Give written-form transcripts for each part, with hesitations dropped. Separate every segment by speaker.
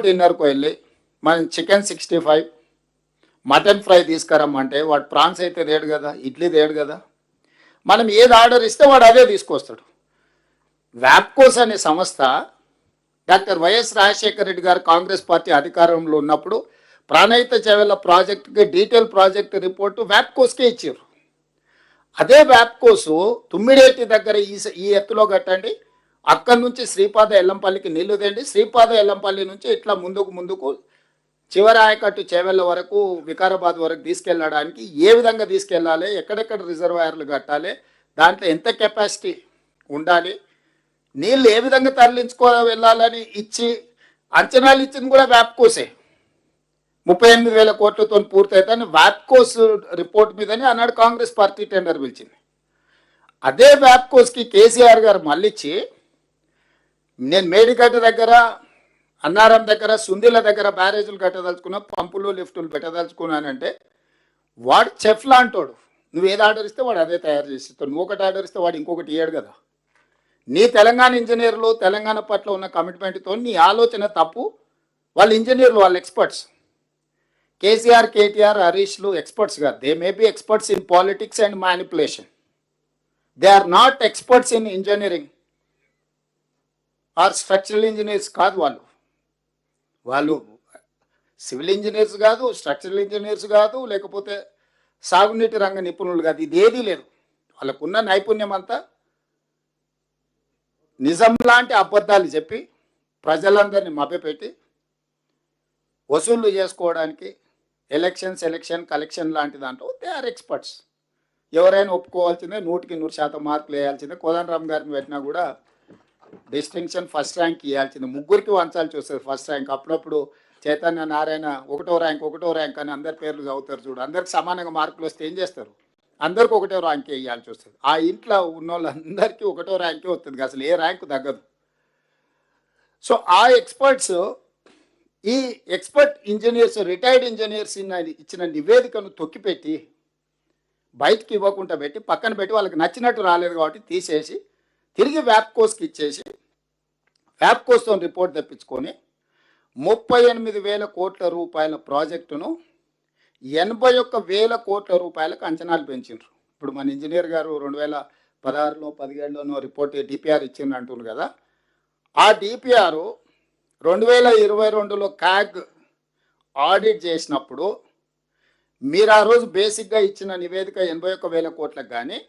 Speaker 1: డిన్నర్కు వెళ్ళి మనం chicken 65 mutton fry తీసుకురమ్మంటే వాడు ప్రాన్స్ అయితే తేడు కదా, ఇడ్లీ తేడు కదా. మనం ఏది ఆర్డర్ ఇస్తే వాడు అదే తీసుకొస్తాడు. వ్యాప్కోస్ అనే సంస్థ డాక్టర్ వైఎస్ రాజశేఖర రెడ్డి గారు కాంగ్రెస్ పార్టీ అధికారంలో ఉన్నప్పుడు ప్రాణహిత చేవెళ్ళ ప్రాజెక్టుకి డీటెయిల్ ప్రాజెక్ట్ రిపోర్టు వ్యాప్కోస్కే ఇచ్చారు. అదే వ్యాప్కోసు తుమ్మిడేటి దగ్గర ఈ ఎత్తులో కట్టండి, అక్కడి నుంచి శ్రీపాద ఎల్లంపల్లికి నీళ్లు తేండి, శ్రీపాద ఎల్లంపల్లి నుంచి ఇట్లా ముందుకు చివరి ఆయకట్టు చేవెళ్ళ వరకు వికారాబాద్ వరకు తీసుకెళ్ళడానికి ఏ విధంగా తీసుకెళ్ళాలి, ఎక్కడెక్కడ రిజర్వాయర్లు కట్టాలి, దాంట్లో ఎంత కెపాసిటీ ఉండాలి, నీళ్ళు ఏ విధంగా తరలించుకో వెళ్ళాలని ఇచ్చి అంచనాలు ఇచ్చింది కూడా వ్యాప్కోసే. 38,000 కోట్లతో పూర్తయితే వ్యాప్కోస్ రిపోర్ట్ మీదనే ఆనాడు కాంగ్రెస్ పార్టీ టెండర్ పిలిచింది. అదే వ్యాప్కోస్కి కేసీఆర్ గారు మళ్ళిచ్చి నేను మేడిగడ్డ దగ్గర, అన్నారం దగ్గర, సుందిల దగ్గర బ్యారేజీలు కట్టదలుచుకున్నా, పంపులు లిఫ్టులు పెట్టదలుచుకున్నానంటే వాడు చెఫ్ లాంటోడు. నువ్వు ఏది ఆర్డర్ ఇస్తే వాడు అదే తయారు చేసి ఇస్తాడు. నువ్వు ఒకటి ఆర్డర్ ఇస్తే వాడు ఇంకొకటి ఇయ్యాడు కదా. నీ తెలంగాణ ఇంజనీర్లు తెలంగాణ పట్ల ఉన్న కమిట్మెంట్తో నీ ఆలోచన తప్పు. వాళ్ళు ఇంజనీర్లు, వాళ్ళు ఎక్స్పర్ట్స్. కేసీఆర్, కేటీఆర్, హరీష్లు ఎక్స్పర్ట్స్ కాదు. They may be experts in politics and manipulation. They are not experts in engineering or structural engineers కాదు. వాళ్ళు సివిల్ ఇంజనీర్స్ కాదు, స్ట్రక్చరల్ ఇంజనీర్స్ కాదు, లేకపోతే సాగునీటి రంగ నిపుణులు కాదు. ఇది ఏదీ లేదు. వాళ్ళకున్న నైపుణ్యం అంతా నిజం లాంటి అబద్ధాలు చెప్పి ప్రజలందరినీ మభ్యపెట్టి వసూళ్లు చేసుకోవడానికి ఎలక్షన్ కలెక్షన్ లాంటి దాంట్లో దే ఆర్ ఎక్స్పర్ట్స్. ఎవరైనా ఒప్పుకోవాల్సిందే, 100% మార్కులు వేయాల్సిందే. కోదండరామ్ గారిని పెట్టినా కూడా డిస్టింక్షన్ ఫస్ట్ ర్యాంక్ ఇవ్వాల్సింది. ముగ్గురికి వంచాల్సి వస్తుంది ఫస్ట్ ర్యాంక్. అప్పుడప్పుడు చైతన్య నారాయణ ఒకటో ర్యాంక్ అని అందరి పేర్లు చదువుతారు చూడు. అందరికి సమానంగా మార్కులు వస్తే ఏం చేస్తారు? అందరికి ఒకటో ర్యాంకే ఇవ్వాల్సి వస్తుంది. ఆ ఇంట్లో ఉన్న వాళ్ళందరికీ ఒకటో ర్యాంకే వస్తుంది, అసలు ఏ ర్యాంకు తగ్గదు. సో ఆ ఎక్స్పర్ట్స్, ఈ ఎక్స్పర్ట్ ఇంజనీర్స్, రిటైర్డ్ ఇంజనీర్స్ ఇచ్చిన నివేదికను తొక్కిపెట్టి బయటికి ఇవ్వకుండా పెట్టి పక్కన పెట్టి వాళ్ళకి నచ్చినట్టు రాలేదు కాబట్టి తీసేసి తిరిగి వ్యాప్కోస్కి ఇచ్చేసి వ్యాప్కోస్తో రిపోర్ట్ తెప్పించుకొని 38,000 కోట్ల రూపాయల ప్రాజెక్టును 81,000 కోట్ల రూపాయలకు అంచనాలు పెంచారు. ఇప్పుడు మన ఇంజనీర్ గారు 2016లో 17లోనో రిపోర్ట్ డిపిఆర్ ఇచ్చింది అంటున్నారు కదా. ఆ డిపిఆర్ 2022లో క్యాగ్ ఆడిట్ చేసినప్పుడు మీరు ఆ రోజు బేసిక్గా ఇచ్చిన నివేదిక 81,000 కోట్లకు కానీ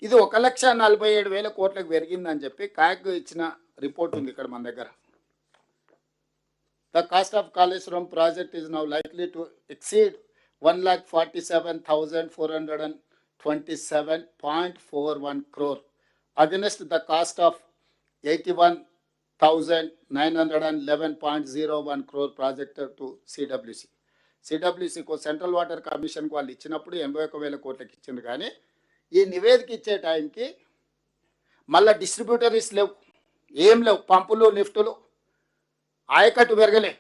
Speaker 1: ఇది 1,47,000 కోట్లకు పెరిగిందని చెప్పి క్యాగ్ ఇచ్చిన రిపోర్ట్ ఉంది ఇక్కడ మన దగ్గర. The cost of Kaleshwaram project is now likely to exceed 1,47,427.41 crore against the cost of 81,911.01 crore projected to CWC. సిడబ్ల్యూసీకు సెంట్రల్ వాటర్ కమిషన్కి వాళ్ళు ఇచ్చినప్పుడు 81,000 కోట్లకి ఇచ్చింది. కానీ ఈ నివేదిక ఇచ్చే టైంకి మళ్ళీ డిస్ట్రిబ్యూటరీస్ లేవు, ఏం లేవు, పంపులు లిఫ్టులు, ఆయకట్టు పెరగలే.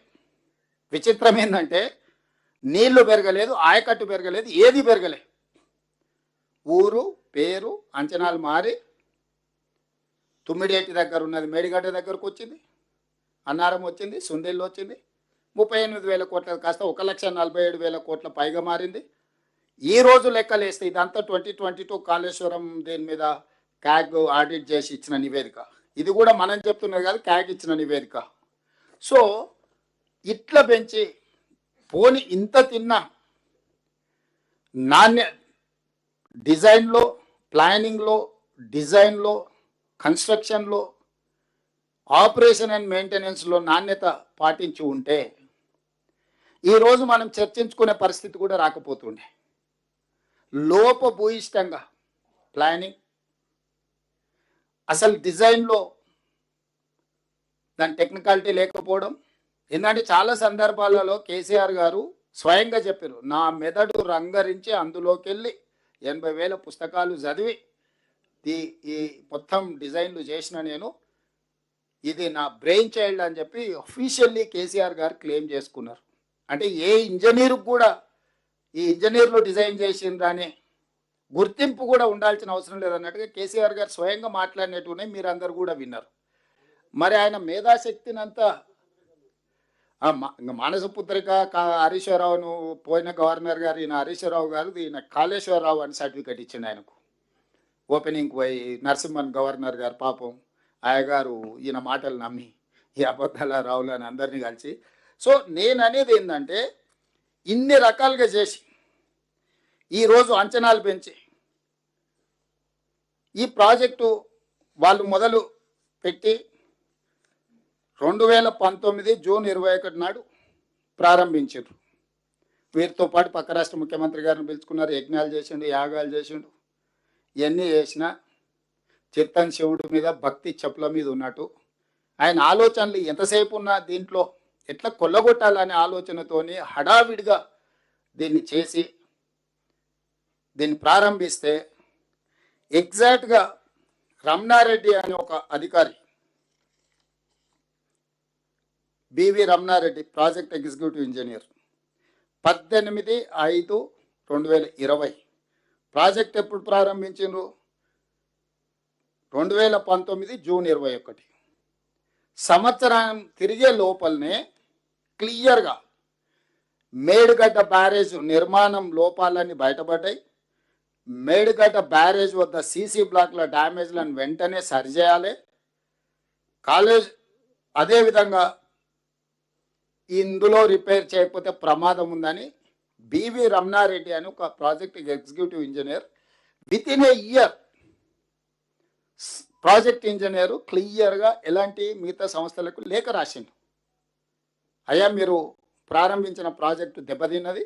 Speaker 1: విచిత్రం ఏంటంటే నీళ్లు పెరగలేదు, ఆయకట్టు పెరగలేదు, ఏది పెరగలే. ఊరు పేరు అంచనాలు మారి తుమ్మిడేటి దగ్గర ఉన్నది మేడిగడ్డ దగ్గరకు వచ్చింది, అన్నారం వచ్చింది, సుందేళ్ళు వచ్చింది. 38,000 కోట్ల కాస్త 1,47,000 కోట్ల పైగా మారింది. ఈ రోజు లెక్కలేస్తే ఇదంతా 2022 కాళేశ్వరం దేని మీద క్యాగ్ ఆడిట్ చేసి ఇచ్చిన నివేదిక. ఇది కూడా మనం చెప్తున్నది కాదు, క్యాగ్ ఇచ్చిన నివేదిక. సో ఇట్లా పెంచి పోని ఇంత తిన్నా నాణ్య డిజైన్లో, ప్లానింగ్లో, డిజైన్లో, కన్స్ట్రక్షన్లో, ఆపరేషన్ అండ్ మెయింటెనెన్స్లో నాణ్యత పాటించి ఉంటే ఈరోజు మనం చర్చించుకునే పరిస్థితి కూడా రాకపోతుండే. లోపభూయిష్టంగా ప్లానింగ్, అసలు డిజైన్లో దాని టెక్నికాలిటీ లేకపోవడం. ఎందుకంటే చాలా సందర్భాలలో కేసీఆర్ గారు స్వయంగా చెప్పారు, నా మెదడు రంగరించి అందులోకి వెళ్ళి 80,000 పుస్తకాలు చదివి ఈ మొత్తం డిజైన్లు చేసిన నేను, ఇది నా బ్రెయిన్ చైల్డ్ అని చెప్పి అఫీషియల్లీ కేసీఆర్ గారు క్లెయిమ్ చేసుకున్నారు. అంటే ఏ ఇంజనీర్కి కూడా ఈ ఇంజనీర్లు డిజైన్ చేసిందని గుర్తింపు కూడా ఉండాల్సిన అవసరం లేదన్నట్టుగా కేసీఆర్ గారు స్వయంగా మాట్లాడినట్టునే మీరు అందరు కూడా విన్నారు. మరి ఆయన మేధాశక్తినంతా ఇంకా మానస పుత్రిక హరీశ్వరరావును పోయిన గవర్నర్ గారు ఈయన హరీశ్వరరావు గారు ఈయన కాళేశ్వరరావు అని సర్టిఫికేట్ ఇచ్చిండు ఆయనకు. ఓపెనింగ్కి పోయి నరసింహన్ గవర్నర్ గారు పాపం ఆయగారు ఈయన మాటలు నమ్మి ఈ అబద్ధాల రావులు అని అందరినీ కలిసి. సో నేను అనేది ఏంటంటే ఇన్ని రకాలుగా చేసి ఈరోజు అంచనాలు పెంచి ఈ ప్రాజెక్టు వాళ్ళు మొదలు పెట్టి 2019 జూన్ 21 నాడు ప్రారంభించారు. వీరితో పాటు పక్క రాష్ట్ర ముఖ్యమంత్రి గారిని పిలుచుకున్నారు, యజ్ఞాలు చేసిండు, యాగాలు చేసిండు. ఇవన్నీ చేసిన చిత్తన్ శివుడి మీద భక్తి చెప్పుల మీద ఉన్నట్టు ఆయన ఆలోచనలు ఎంతసేపు ఉన్నా దీంట్లో ఎట్లా కొల్లగొట్టాలనే ఆలోచనతోని హడావిడిగా దీన్ని చేసి దీన్ని ప్రారంభిస్తే ఎగ్జాక్ట్గా రమణారెడ్డి అనే ఒక అధికారి, BV Ramana Reddy project executive engineer, 18/5/2020 project ఎప్పుడు ప్రారంభించారు? 2019 జూన్ 21. సంవత్సరం తిరిగే లోపలనే క్లియర్గా మేడిగడ్డ బ్యారేజ్ నిర్మాణం లోపాలన్నీ బయటపడ్డాయి. మేడిగడ్డ బ్యారేజ్ వద్ద సీసీ బ్లాక్ల డ్యామేజ్లను వెంటనే సరిచేయాలి. కాలేజ్ అదేవిధంగా ఇందులో రిపేర్ చేయకపోతే ప్రమాదం ఉందని బివి రమణారెడ్డి అని ఒక project executive engineer with in a year project engineer క్లియర్గా ఎలాంటి మిగతా సంస్థలకు లేఖ రాసిండు. అయ్యా మీరు ప్రారంభించిన ప్రాజెక్టు దెబ్బతిన్నది,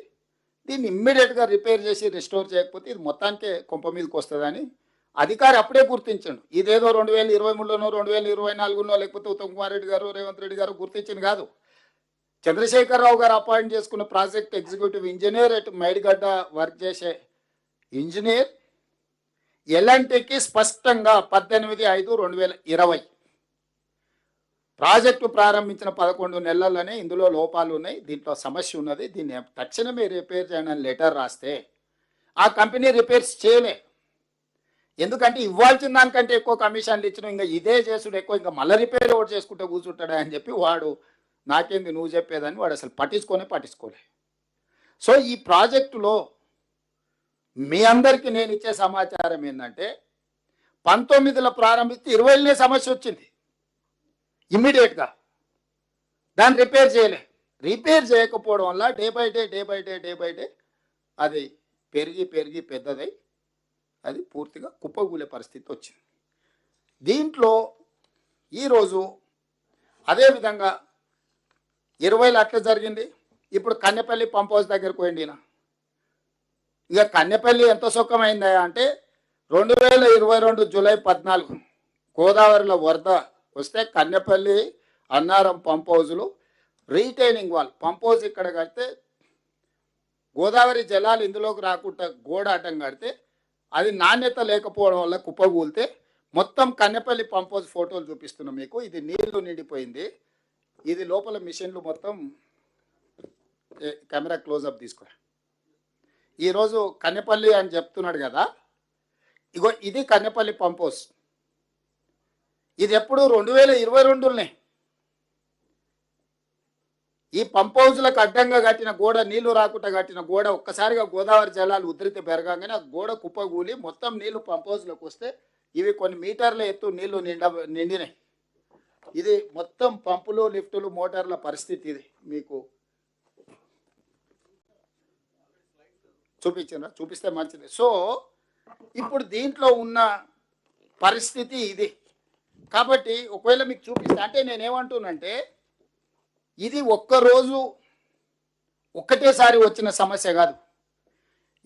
Speaker 1: దీన్ని ఇమ్మీడియట్గా రిపేర్ చేసి రిస్టోర్ చేయకపోతే ఇది మొత్తానికే కొంప మీదకి వస్తుందని అధికారి అప్పుడే గుర్తించండు. ఇదేదో 2023లోనో 2024నో లేకపోతే ఉత్తమ్ కుమార్ రెడ్డి గారు రేవంత్ రెడ్డి గారు గుర్తించింది కాదు. చంద్రశేఖరరావు గారు అపాయింట్ చేసుకున్న ప్రాజెక్ట్ ఎగ్జిక్యూటివ్ ఇంజనీర్ అటు మేడిగడ్డ వర్క్ చేసే ఇంజనీర్ ఎల్ఎన్టీకి స్పష్టంగా 18/5/2020 ప్రాజెక్టు ప్రారంభించిన 11 నెలల్లోనే ఇందులో లోపాలు ఉన్నాయి, దీంట్లో సమస్య ఉన్నది, దీన్ని తక్షణమే రిపేర్ చేయండి అని లెటర్ రాస్తే ఆ కంపెనీ రిపేర్స్ చేయలే. ఎందుకంటే ఇవ్వాల్సిన దానికంటే ఎక్కువ కమిషన్లు ఇచ్చిన ఇంకా ఇదే చేసుడు ఎక్కువ, ఇంకా మళ్ళీ రిపేర్ ఒకటి చేసుకుంటే కూర్చుంటాడా అని చెప్పి వాడు నాకేంది నువ్వు చెప్పేదని వాడు అసలు పట్టించుకోలే. సో ఈ ప్రాజెక్టులో మీ అందరికీ నేను ఇచ్చే సమాచారం ఏంటంటే 19లో ప్రారంభిస్తే 20లోనే సమస్య వచ్చింది. ఇమ్మీడియట్గా దాన్ని రిపేర్ చేయలే. రిపేర్ చేయకపోవడం వల్ల డే బై డే అది పెరిగి పెద్దదై అది పూర్తిగా కుప్పగూలే పరిస్థితి వచ్చింది. దీంట్లో ఈరోజు అదేవిధంగా 20లో అట్లా జరిగింది. ఇప్పుడు కన్నెపల్లి పంప్ హౌస్ దగ్గరకు పోయింది. ఇక కన్నెపల్లి ఎంత సుఖమైందా అంటే 2022 జూలై 14 గోదావరిలో వరద వస్తే కన్నెపల్లి అన్నారం పంప్ హౌజులు రీటైనింగ్ వాల్ పంప్ హౌజ్ ఇక్కడ కడితే గోదావరి జలాలు ఇందులోకి రాకుండా గోడ అడ్డం కడితే అది నాణ్యత లేకపోవడం వల్ల కుప్పగూలితే మొత్తం కన్నెపల్లి పంప్ హౌజ్ ఫోటోలు చూపిస్తున్నాం మీకు. ఇది నీళ్లు నిండిపోయింది, ఇది లోపల మిషన్లు మొత్తం కెమెరా క్లోజప్ తీసుకురా. ఈరోజు కన్నెపల్లి అని చెప్తున్నాడు కదా, ఇగో ఇది కన్నెపల్లి పంప్ హౌస్. ఇది ఎప్పుడు 2022లోనే ఈ పంప్ హౌజ్లకు అడ్డంగా కట్టిన గోడ, నీళ్లు రాకుండా కట్టిన గోడ ఒక్కసారిగా గోదావరి జలాలు ఉధృతి పెరగానే ఆ గోడ కుప్పగూలి మొత్తం నీళ్లు పంప్ హౌజ్లోకి వస్తే ఇవి కొన్ని మీటర్ల ఎత్తు నీళ్లు నిండినాయి. ఇది మొత్తం పంపులు లిఫ్టులు మోటార్ల పరిస్థితి ఇది మీకు చూపిస్తే మంచిది. సో ఇప్పుడు దీంట్లో ఉన్న పరిస్థితి ఇది. కాబట్టి ఒకవేళ మీకు చూపిస్తే అంటే నేనేమంటున్నానంటే ఇది ఒక్కరోజు ఒక్కటేసారి వచ్చిన సమస్య కాదు.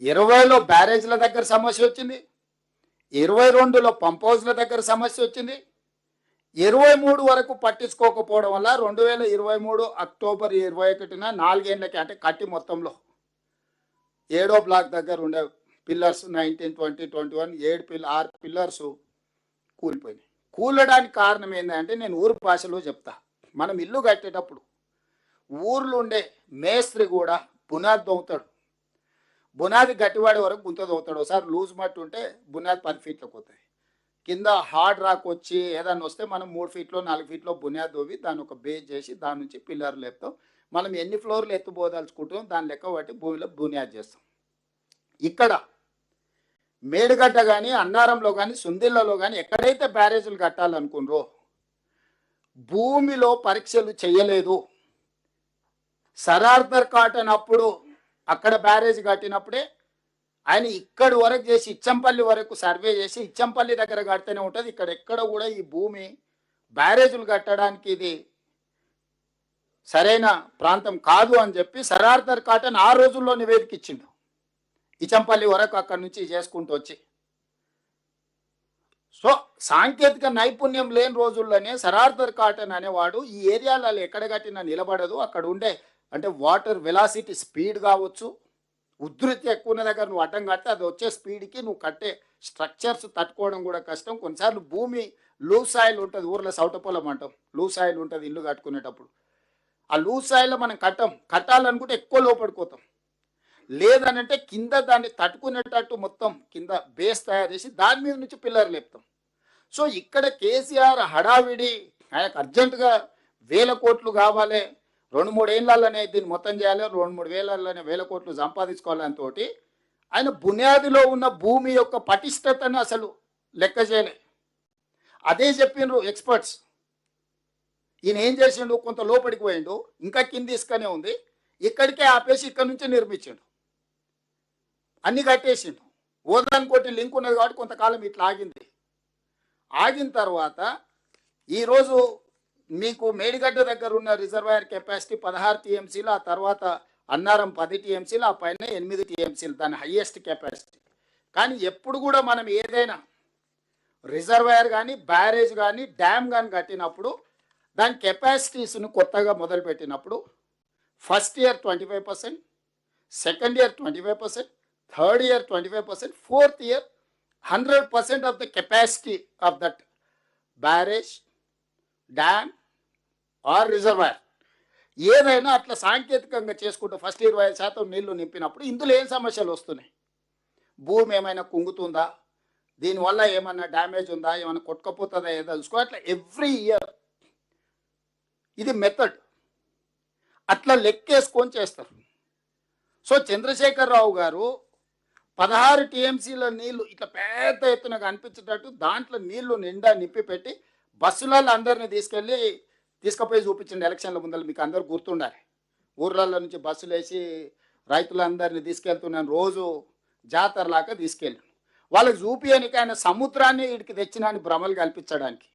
Speaker 1: 20లో బ్యారేజ్ల దగ్గర సమస్య వచ్చింది, 22లో పంప్ హౌస్ల దగ్గర సమస్య వచ్చింది, 23 వరకు పట్టించుకోకపోవడం వల్ల 2023 అక్టోబర్ 21న 4 ఏళ్ళకి అంటే కట్టి మొత్తంలో 7వ బ్లాక్ దగ్గర ఉండే పిల్లర్స్ 19, 20, 21 6 పిల్లర్స్ కూలిపోయినాయి. కూలడానికి కారణం ఏంటంటే నేను ఊరు భాషలో చెప్తా. మనం ఇల్లు కట్టేటప్పుడు ఊర్లో ఉండే మేస్త్రి కూడా బునాది దొవుతాడు, బునాది గట్టివాడే వరకు గుంత దొవుతాడు. ఒకసారి లూజ్ మట్టి ఉంటే బునాది 10 ఫీట్లకు పోతుంది. కింద హార్డ్ రాక్ వచ్చి ఏదన్నా వస్తే మనం 3 ఫీట్లో 4 ఫీట్లో బునియాది తవ్వి దాన్ని ఒక బేస్ చేసి దాని నుంచి పిల్లర్లు లేపుతాం. మనం ఎన్ని ఫ్లోర్లు ఎత్తుపోదలుచుకుంటాం దాని లెక్క బట్టి భూమిలో బునియాది చేస్తాం. ఇక్కడ మేడిగడ్డ కానీ అన్నారంలో కానీ సుందిళ్లలో కానీ ఎక్కడైతే బ్యారేజీలు కట్టాలనుకున్నారో భూమిలో పరీక్షలు చేయలేదు. సరార్దర్ కాటన్ అప్పుడు అక్కడ బ్యారేజ్ కట్టినప్పుడే ఆయన ఇక్కడి వరకు చేసి ఇచ్చంపల్లి వరకు సర్వే చేసి ఇచ్చంపల్లి దగ్గర కడితేనే ఉంటుంది. ఇక్కడ ఎక్కడ కూడా ఈ భూమి బ్యారేజీలు కట్టడానికి ఇది సరైన ప్రాంతం కాదు అని చెప్పి సరార్దర్ కాటన్ ఆ రోజుల్లో నివేదిక ఇచ్చిండు. ఇచ్చంపల్లి వరకు అక్కడి నుంచి చేసుకుంటూ వచ్చి. సో సాంకేతిక నైపుణ్యం లేని రోజుల్లోనే సరార్దర్ కాటన్ అనేవాడు ఈ ఏరియాలలో ఎక్కడ కట్టినా నిలబడదు, అక్కడ ఉండే అంటే వాటర్ వెలాసిటీ స్పీడ్ కావచ్చు, ఉధృతి ఎక్కువ ఉన్న దగ్గర నువ్వు అడ్డం కడితే అది వచ్చే స్పీడ్కి నువ్వు కట్టే స్ట్రక్చర్స్ తట్టుకోవడం కూడా కష్టం. కొన్నిసార్లు భూమి లూజ్ సాయిల్ ఉంటుంది, ఊర్లో సౌటపొలం అంటాం, లూజ్ సాయిల్ ఉంటుంది ఇల్లు కట్టుకునేటప్పుడు. ఆ లూజ్ సాయిల్లో మనం కట్టాలనుకుంటే ఎక్కువ లోపడిపోతాం. లేదనంటే కింద దాన్ని తట్టుకునేటట్టు మొత్తం కింద బేస్ తయారు చేసి దాని మీద నుంచి పిల్లర్ లేపుతాం. సో ఇక్కడ కేసీఆర్ హడావిడి, ఆయనకు అర్జెంటుగా 1000 కోట్లు కావాలి, 2-3 ఏళ్ళనే దీన్ని మొత్తం చేయాలి, 2-3 వేలలోనే 1000 కోట్లు సంపాదించుకోవాలని తోటి ఆయన బునియాదిలో ఉన్న భూమి యొక్క పటిష్టతను అసలు లెక్క చేయలే. అదే చెప్పిండ్రు ఎక్స్పర్ట్స్. ఈయన ఏం చేసిండు, కొంత లోపలికి పోయిండు, ఇంకా కింద ఇసుకనే ఉంది, ఇక్కడికే ఆపేసి ఇక్కడ నుంచి నిర్మించిండు, అన్ని కట్టేసిండు. ఓదానికోటి లింక్ ఉన్నది కాబట్టి కొంతకాలం ఇట్లా ఆగింది. ఆగిన తర్వాత ఈరోజు మీకు మేడిగడ్డ దగ్గర ఉన్న రిజర్వాయర్ కెపాసిటీ 16 టీఎంసీలు, ఆ తర్వాత అన్నారం 10 టీఎంసీలు, ఆ పైన 8 టీఎంసీలు దాని హయ్యెస్ట్ కెపాసిటీ. కానీ ఎప్పుడు కూడా మనం ఏదైనా రిజర్వాయర్ కానీ బ్యారేజ్ కానీ డ్యామ్ కానీ కట్టినప్పుడు దాని కెపాసిటీస్ను కొత్తగా మొదలుపెట్టినప్పుడు first year 25%, second year 25%, third year 25%, fourth year 100% of the capacity of that barrage, dam or reservoir ఏదైనా అట్లా సాంకేతికంగా చేసుకుంటూ ఫస్ట్ 25% నీళ్లు నింపినప్పుడు ఇందులో ఏం సమస్యలు వస్తున్నాయి, భూమి ఏమైనా కుంగుతుందా, దీనివల్ల ఏమైనా డ్యామేజ్ ఉందా, ఏమైనా కొట్టుకపోతుందా ఏదో చూసుకో. అట్లా ఎవ్రీ ఇయర్ ఇది మెథడ్, అట్లా లెక్కేసుకొని చేస్తారు. సో చంద్రశేఖరరావు గారు 16 టీఎంసీల నీళ్లు ఇట్లా పెద్ద ఎత్తున కనిపించేటట్టు దాంట్లో నీళ్లు నిండా నింపి పెట్టి బస్సులలో అందరినీ తీసుకుపోయి చూపించండి. ఎలక్షన్ల ముందర మీకు అందరు గుర్తుండాలి. ఊర్లలో నుంచి బస్సులు వేసి రైతులందరినీ తీసుకెళ్తున్నాను, రోజు జాతరలాగా తీసుకెళ్ళాను. వాళ్ళకి చూపియనికి ఆయన సముద్రాన్ని వీడికి తెచ్చినాన్ని భ్రమలు కల్పించడానికి.